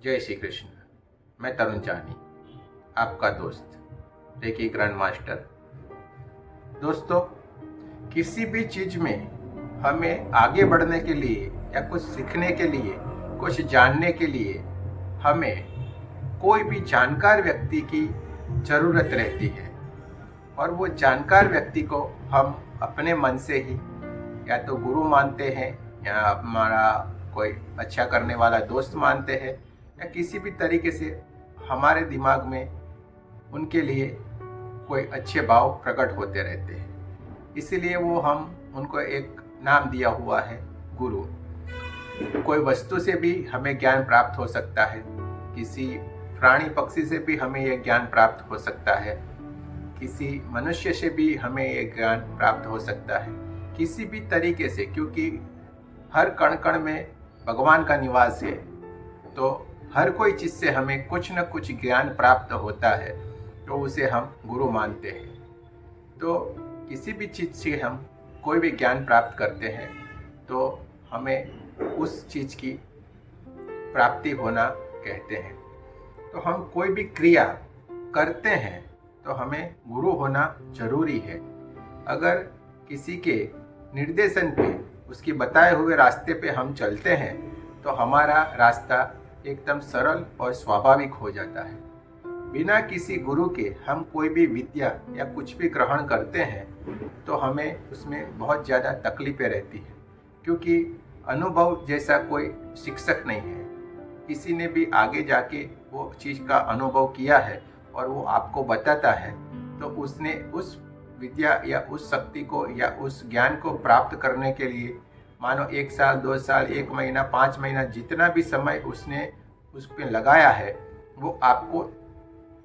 जय श्री कृष्ण। मैं तरुण चानी, आपका दोस्त, रेकी ग्रैंड मास्टर। दोस्तों, किसी भी चीज़ में हमें आगे बढ़ने के लिए या कुछ सीखने के लिए, कुछ जानने के लिए हमें कोई भी जानकार व्यक्ति की ज़रूरत रहती है। और वो जानकार व्यक्ति को हम अपने मन से ही या तो गुरु मानते हैं, या हमारा कोई अच्छा करने वाला दोस्त मानते हैं, या किसी भी तरीके से हमारे दिमाग में उनके लिए कोई अच्छे भाव प्रकट होते रहते हैं। इसीलिए वो हम उनको एक नाम दिया हुआ है, गुरु। कोई वस्तु से भी हमें ज्ञान प्राप्त हो सकता है, किसी प्राणी पक्षी से भी हमें यह ज्ञान प्राप्त हो सकता है, किसी मनुष्य से भी हमें यह ज्ञान प्राप्त हो सकता है, किसी भी तरीके से, क्योंकि हर कण कण में भगवान का निवास है। तो हर कोई चीज़ से हमें कुछ न कुछ ज्ञान प्राप्त होता है, तो उसे हम गुरु मानते हैं। तो किसी भी चीज़ से हम कोई भी ज्ञान प्राप्त करते हैं तो हमें उस चीज़ की प्राप्ति होना कहते हैं। तो हम कोई भी क्रिया करते हैं तो हमें गुरु होना जरूरी है। अगर किसी के निर्देशन पे, उसकी बताए हुए रास्ते पे हम चलते हैं तो हमारा रास्ता एकदम सरल और स्वाभाविक हो जाता है। बिना किसी गुरु के हम कोई भी विद्या या कुछ भी ग्रहण करते हैं तो हमें उसमें बहुत ज़्यादा तकलीफ़ें रहती हैं, क्योंकि अनुभव जैसा कोई शिक्षक नहीं है। किसी ने भी आगे जाके वो चीज़ का अनुभव किया है और वो आपको बताता है, तो उसने उस विद्या या उस शक्ति को या उस ज्ञान को प्राप्त करने के लिए मानो 1 साल, 2 साल, 1 महीना, 5 महीना, जितना भी समय उसने उस पर लगाया है वो आपको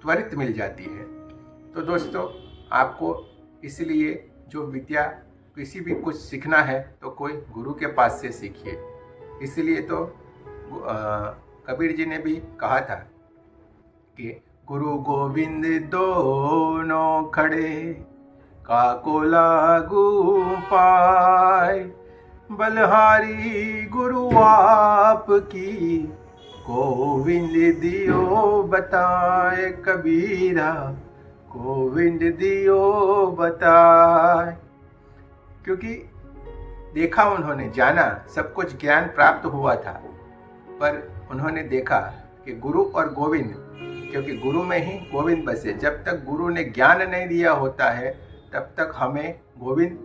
त्वरित मिल जाती है। तो दोस्तों, आपको इसलिए जो विद्या किसी भी कुछ सीखना है तो कोई गुरु के पास से सीखिए। इसलिए तो कबीर जी ने भी कहा था कि गुरु गोविंद दोनों खड़े, काको लागू पाए, बलहारी गुरु आप की, गोविंद दियो बताए, कबीरा गोविंद दियो बताए। क्योंकि देखा उन्होंने, जाना, सब कुछ ज्ञान प्राप्त हुआ था, पर उन्होंने देखा कि गुरु और गोविंद, क्योंकि गुरु में ही गोविंद बसे। जब तक गुरु ने ज्ञान नहीं दिया होता है तब तक हमें गोविंद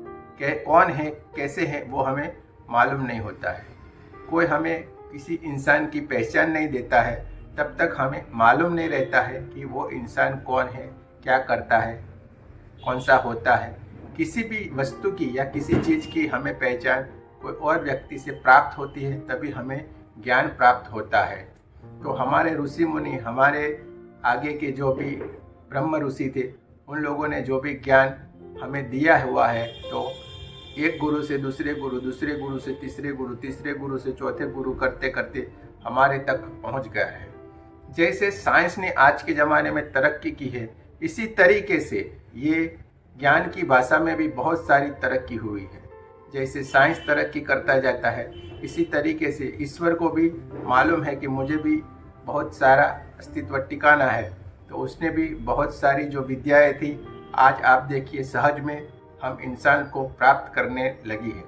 कौन है, कैसे है, वो हमें मालूम नहीं होता है। कोई हमें किसी इंसान की पहचान नहीं देता है तब तक हमें मालूम नहीं रहता है कि वो इंसान कौन है, क्या करता है, कौन सा होता है। किसी भी वस्तु की या किसी चीज़ की हमें पहचान कोई और व्यक्ति से प्राप्त होती है, तभी हमें ज्ञान प्राप्त होता है। तो हमारे ऋषि मुनि, हमारे आगे के जो भी ब्रह्म ऋषि थे, उन लोगों ने जो भी ज्ञान हमें दिया हुआ है, तो एक गुरु से दूसरे गुरु, दूसरे गुरु से तीसरे गुरु, तीसरे गुरु से चौथे गुरु करते करते हमारे तक पहुंच गया है। जैसे साइंस ने आज के ज़माने में तरक्की की है, इसी तरीके से ये ज्ञान की भाषा में भी बहुत सारी तरक्की हुई है। जैसे साइंस तरक्की करता जाता है, इसी तरीके से ईश्वर को भी मालूम है कि मुझे भी बहुत सारा अस्तित्व टिकाना है, तो उसने भी बहुत सारी जो विद्याएं थी, आज आप देखिए सहज में हम इंसान को प्राप्त करने लगी है।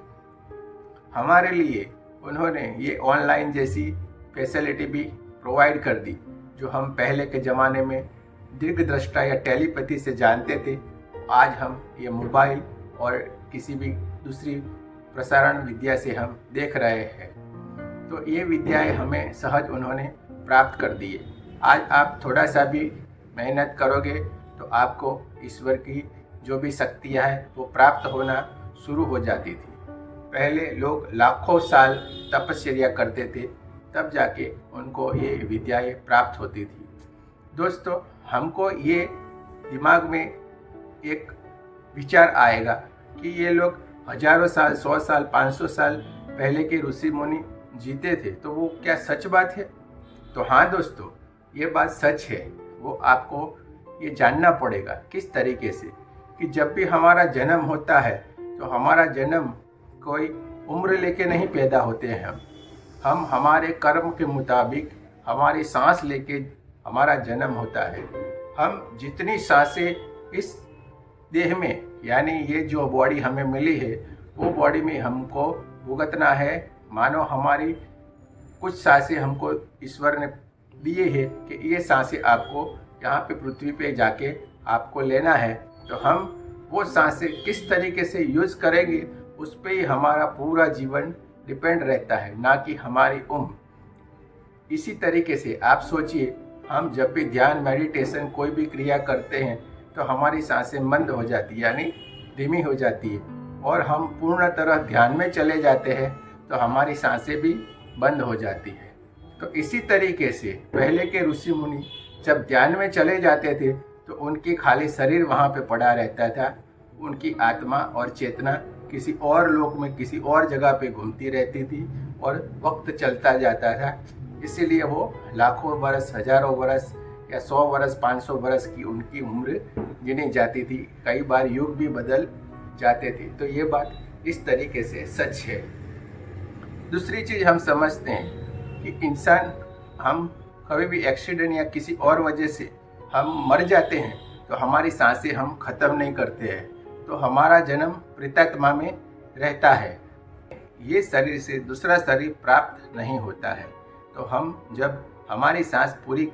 हमारे लिए उन्होंने ये ऑनलाइन जैसी फैसिलिटी भी प्रोवाइड कर दी, जो हम पहले के ज़माने में दीर्घदृष्टा या टेलीपैथी से जानते थे, आज हम ये मोबाइल और किसी भी दूसरी प्रसारण विद्या से हम देख रहे हैं। तो ये विद्याएं हमें सहज उन्होंने प्राप्त कर दी है। आज आप थोड़ा सा भी मेहनत करोगे तो आपको ईश्वर की जो भी शक्तियाँ हैं वो प्राप्त होना शुरू हो जाती थी। पहले लोग लाखों साल तपस्या करते थे, तब जाके उनको ये विद्याएं प्राप्त होती थी। दोस्तों, हमको ये दिमाग में एक विचार आएगा कि ये लोग हजारों साल, 100 साल, 500 साल पहले के ऋषि मुनि जीते थे, तो वो क्या सच बात है? तो हाँ दोस्तों, ये बात सच है। वो आपको ये जानना पड़ेगा किस तरीके से, कि जब भी हमारा जन्म होता है तो हमारा जन्म कोई उम्र लेके नहीं पैदा होते हैं। हम हमारे कर्म के मुताबिक हमारी सांस लेके हमारा जन्म होता है। हम जितनी सांसें इस देह में, यानी ये जो बॉडी हमें मिली है, वो बॉडी में हमको भुगतना है। मानो हमारी कुछ सांसें हमको ईश्वर ने दिए हैं कि ये सांसें आपको यहाँ पे पृथ्वी पे जाके आपको लेना है। तो हम वो सांसें किस तरीके से यूज़ करेंगे उस पर ही हमारा पूरा जीवन डिपेंड रहता है, ना कि हमारी उम्र। इसी तरीके से आप सोचिए, हम जब भी ध्यान मेडिटेशन कोई भी क्रिया करते हैं तो हमारी सांसें मंद हो जाती है, यानी धीमी हो जाती है, और हम पूर्ण तरह ध्यान में चले जाते हैं तो हमारी सांसें भी बंद हो जाती है। तो इसी तरीके से पहले के ऋषि मुनि जब ध्यान में चले जाते थे तो उनकी खाली शरीर वहाँ पे पड़ा रहता था, उनकी आत्मा और चेतना किसी और लोक में, किसी और जगह पे घूमती रहती थी और वक्त चलता जाता था। इसीलिए वो लाखों वर्ष, हजारों वर्ष या 100 वर्ष, 500 वर्ष की उनकी उम्र गिनी जाती थी। कई बार युग भी बदल जाते थे। तो ये बात इस तरीके से सच है। दूसरी चीज़ हम समझते हैं कि इंसान, हम कभी भी एक्सीडेंट या किसी और वजह से हम मर जाते हैं तो हमारी सांसें हम ख़त्म नहीं करते हैं, तो हमारा जन्म प्रेतात्मा में रहता है। ये शरीर से दूसरा शरीर प्राप्त नहीं होता है। तो हम जब हमारी सांस पूरी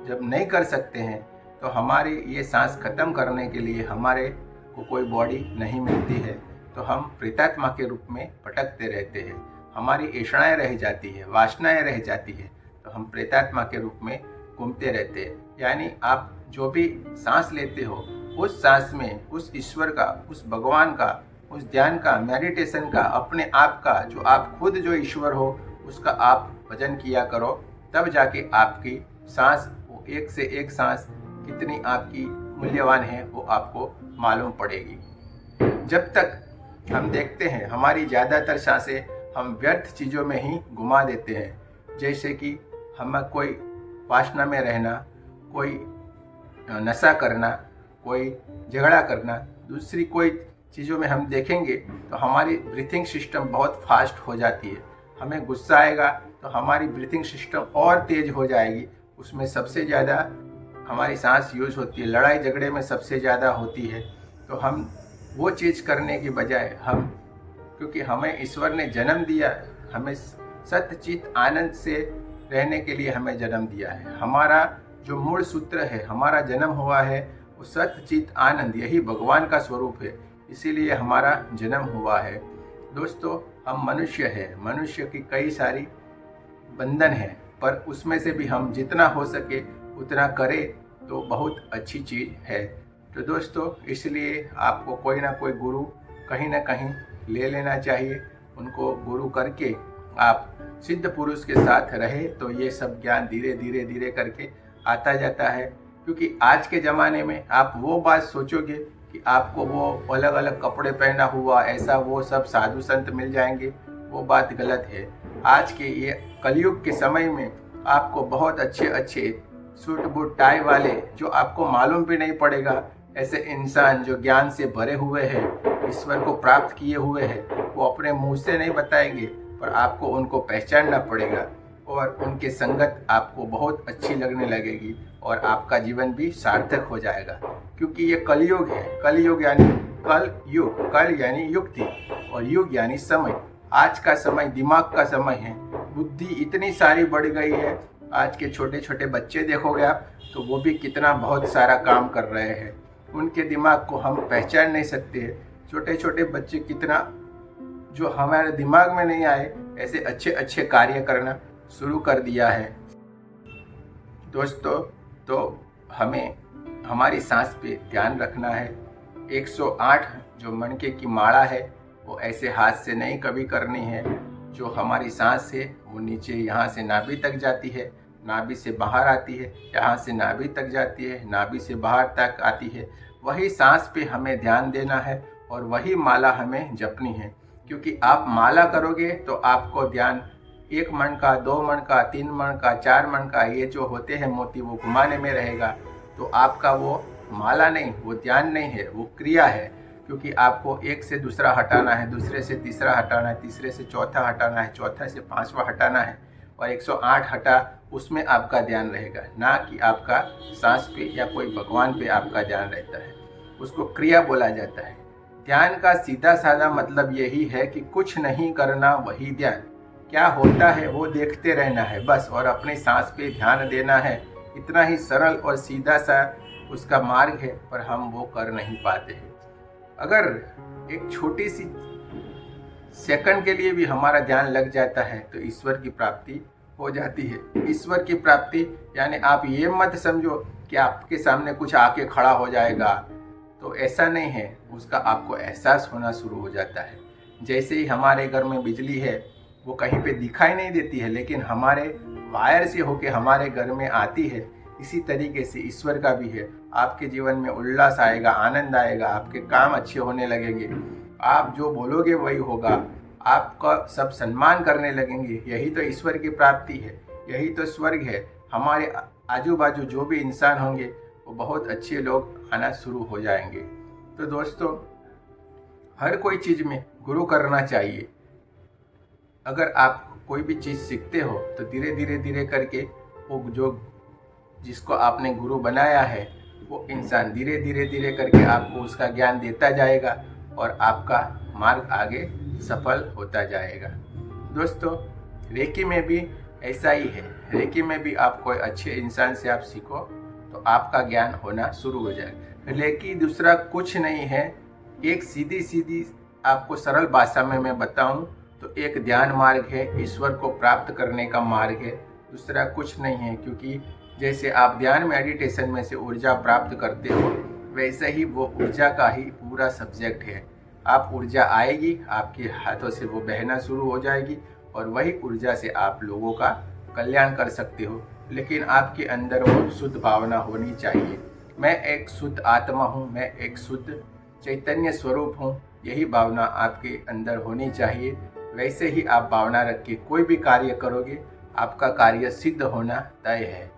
जब नहीं कर सकते हैं तो हमारी ये सांस ख़त्म करने के लिए हमारे को कोई बॉडी नहीं मिलती है, तो हम प्रेतात्मा के रूप में भटकते रहते हैं। हमारी ऐषणाएँ रह जाती है, वासनाएँ रह जाती है, तो हम प्रेतात्मा के रूप में घूमते रहते हैं। यानी आप जो भी सांस लेते हो उस सांस में उस ईश्वर का, उस भगवान का, उस ध्यान का, मेडिटेशन का, अपने आप का, जो आप खुद जो ईश्वर हो उसका आप भजन किया करो। तब जाके आपकी सांस, वो एक से एक सांस कितनी आपकी मूल्यवान है वो आपको मालूम पड़ेगी। जब तक हम देखते हैं हमारी ज़्यादातर सांसें हम व्यर्थ चीज़ों में ही घुमा देते हैं, जैसे कि हमें कोई वासना में रहना, कोई नशा करना, कोई झगड़ा करना, दूसरी कोई चीज़ों में हम देखेंगे तो हमारी ब्रीथिंग सिस्टम बहुत फास्ट हो जाती है। हमें गुस्सा आएगा तो हमारी ब्रीथिंग सिस्टम और तेज़ हो जाएगी, उसमें सबसे ज़्यादा हमारी सांस यूज होती है। लड़ाई झगड़े में सबसे ज़्यादा होती है। तो हम वो चीज़ करने की बजाय हम, क्योंकि हमें ईश्वर ने जन्म दिया, हमें सत्यचित आनंद से रहने के लिए हमें जन्म दिया है। हमारा जो मूल सूत्र है, हमारा जन्म हुआ है वो सत्यचित आनंद, यही भगवान का स्वरूप है, इसीलिए हमारा जन्म हुआ है। दोस्तों, हम मनुष्य हैं, मनुष्य की कई सारी बंधन है, पर उसमें से भी हम जितना हो सके उतना करें तो बहुत अच्छी चीज़ है। तो दोस्तों, इसलिए आपको कोई ना कोई गुरु कहीं ना कहीं ले लेना चाहिए। उनको गुरु करके आप सिद्ध पुरुष के साथ रहे तो ये सब ज्ञान धीरे धीरे धीरे करके आता जाता है। क्योंकि आज के ज़माने में आप वो बात सोचोगे कि आपको वो अलग अलग कपड़े पहना हुआ, ऐसा वो सब साधु संत मिल जाएंगे, वो बात गलत है। आज के ये कलयुग के समय में आपको बहुत अच्छे अच्छे सूट बूट टाई वाले, जो आपको मालूम भी नहीं पड़ेगा, ऐसे इंसान जो ज्ञान से भरे हुए हैं, ईश्वर को प्राप्त किए हुए हैं, वो अपने मुंह से नहीं बताएंगे, पर आपको उनको पहचानना पड़ेगा और उनके संगत आपको बहुत अच्छी लगने लगेगी और आपका जीवन भी सार्थक हो जाएगा। क्योंकि ये कलयुग है। कलयुग यानी कल युग, कल यानी युक्ति और युग यानी समय। आज का समय दिमाग का समय है। बुद्धि इतनी सारी बढ़ गई है। आज के छोटे छोटे बच्चे देखोगे आप तो वो भी कितना बहुत सारा काम कर रहे हैं। उनके दिमाग को हम पहचान नहीं सकते। छोटे छोटे बच्चे कितना, जो हमारे दिमाग में नहीं आए, ऐसे अच्छे अच्छे कार्य करना शुरू कर दिया है। दोस्तों, तो हमें हमारी सांस पे ध्यान रखना है। 108 जो मनके की माला है वो ऐसे हाथ से नहीं कभी करनी है। जो हमारी सांस है वो नीचे यहाँ से नाभि तक जाती है, नाभि से बाहर आती है, यहाँ से नाभि तक जाती है, नाभि से बाहर तक आती है। वही सांस पे हमें ध्यान देना है और वही माला हमें जपनी है। क्योंकि आप माला करोगे तो आपको ध्यान 1 मन का, 2 मन का, 3 मन का, 4 मन का, ये जो होते हैं मोती, वो घुमाने में रहेगा। तो आपका वो माला नहीं, वो ध्यान नहीं है, वो क्रिया है। क्योंकि आपको एक से दूसरा हटाना है, दूसरे से तीसरा हटाना है, तीसरे से चौथा हटाना है, चौथा से 5वां हटाना है। और 108 हटा, उसमें आपका ध्यान रहेगा, ना कि आपका सांस पे या कोई भगवान पे आपका ध्यान रहता है। उसको क्रिया बोला जाता है। ध्यान का सीधा साधा मतलब यही है कि कुछ नहीं करना, वही ध्यान। क्या होता है वो देखते रहना है बस, और अपने सांस पे ध्यान देना है। इतना ही सरल और सीधा सा उसका मार्ग है, पर हम वो कर नहीं पाते हैं। अगर एक छोटी सी सेकंड के लिए भी हमारा ध्यान लग जाता है तो ईश्वर की प्राप्ति हो जाती है। ईश्वर की प्राप्ति यानी आप ये मत समझो कि आपके सामने कुछ आके खड़ा हो जाएगा, तो ऐसा नहीं है। उसका आपको एहसास होना शुरू हो जाता है। जैसे ही हमारे घर में बिजली है, वो कहीं पे दिखाई नहीं देती है, लेकिन हमारे वायर से होके हमारे घर में आती है। इसी तरीके से ईश्वर का भी है। आपके जीवन में उल्लास आएगा, आनंद आएगा, आपके काम अच्छे होने लगेंगे, आप जो बोलोगे वही होगा, आपका सब सम्मान करने लगेंगे। यही तो ईश्वर की प्राप्ति है, यही तो स्वर्ग है। हमारे आजू बाजू जो भी इंसान होंगे वो बहुत अच्छे लोग आना शुरू हो जाएंगे। तो दोस्तों, हर कोई चीज़ में गुरु करना चाहिए। अगर आप कोई भी चीज़ सीखते हो तो धीरे करके वो जो जिसको आपने गुरु बनाया है, वो इंसान धीरे करके आपको उसका ज्ञान देता जाएगा और आपका मार्ग आगे सफल होता जाएगा। दोस्तों, रेकी में भी ऐसा ही है। रेकी में भी आप कोई अच्छे इंसान से आप सीखो तो आपका ज्ञान होना शुरू हो जाएगा। रेकी दूसरा कुछ नहीं है, एक सीधी आपको सरल भाषा में मैं बताऊं तो एक ध्यान मार्ग है, ईश्वर को प्राप्त करने का मार्ग है, दूसरा कुछ नहीं है। क्योंकि जैसे आप ध्यान मेडिटेशन में से ऊर्जा प्राप्त करते हो, वैसे ही वो ऊर्जा का ही पूरा सब्जेक्ट है। आप ऊर्जा आएगी, आपके हाथों से वो बहना शुरू हो जाएगी और वही ऊर्जा से आप लोगों का कल्याण कर सकते हो। लेकिन आपके अंदर वो शुद्ध भावना होनी चाहिए। मैं एक शुद्ध आत्मा हूँ, मैं एक शुद्ध चैतन्य स्वरूप हूँ, यही भावना आपके अंदर होनी चाहिए। वैसे ही आप भावना रख के कोई भी कार्य करोगे, आपका कार्य सिद्ध होना तय है।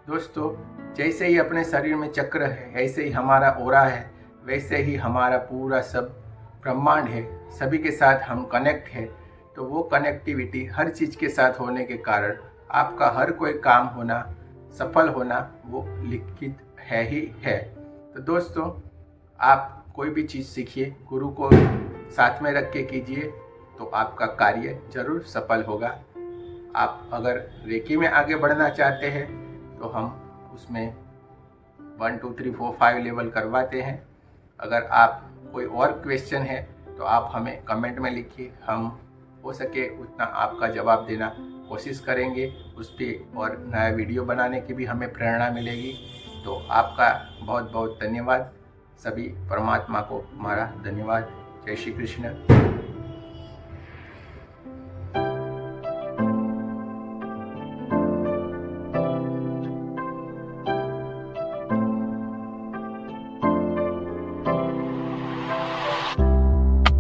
दोस्तों, जैसे ही अपने शरीर में चक्र है, ऐसे ही हमारा ओरा है, वैसे ही हमारा पूरा सब ब्रह्मांड है। सभी के साथ हम कनेक्ट है। तो वो कनेक्टिविटी हर चीज़ के साथ होने के कारण आपका हर कोई काम होना, सफल होना वो लिखित है ही है। तो दोस्तों, आप कोई भी चीज़ सीखिए, गुरु को साथ में रख के कीजिए तो आपका कार्य जरूर सफल होगा। आप अगर रेकी में आगे बढ़ना चाहते हैं तो हम उसमें 1 2 3 4 5 लेवल करवाते हैं। अगर आप कोई और क्वेश्चन है तो आप हमें कमेंट में लिखिए, हम हो सके उतना आपका जवाब देना कोशिश करेंगे। उस पर और नया वीडियो बनाने की भी हमें प्रेरणा मिलेगी। तो आपका बहुत बहुत धन्यवाद। सभी परमात्मा को हमारा धन्यवाद। जय श्री कृष्ण।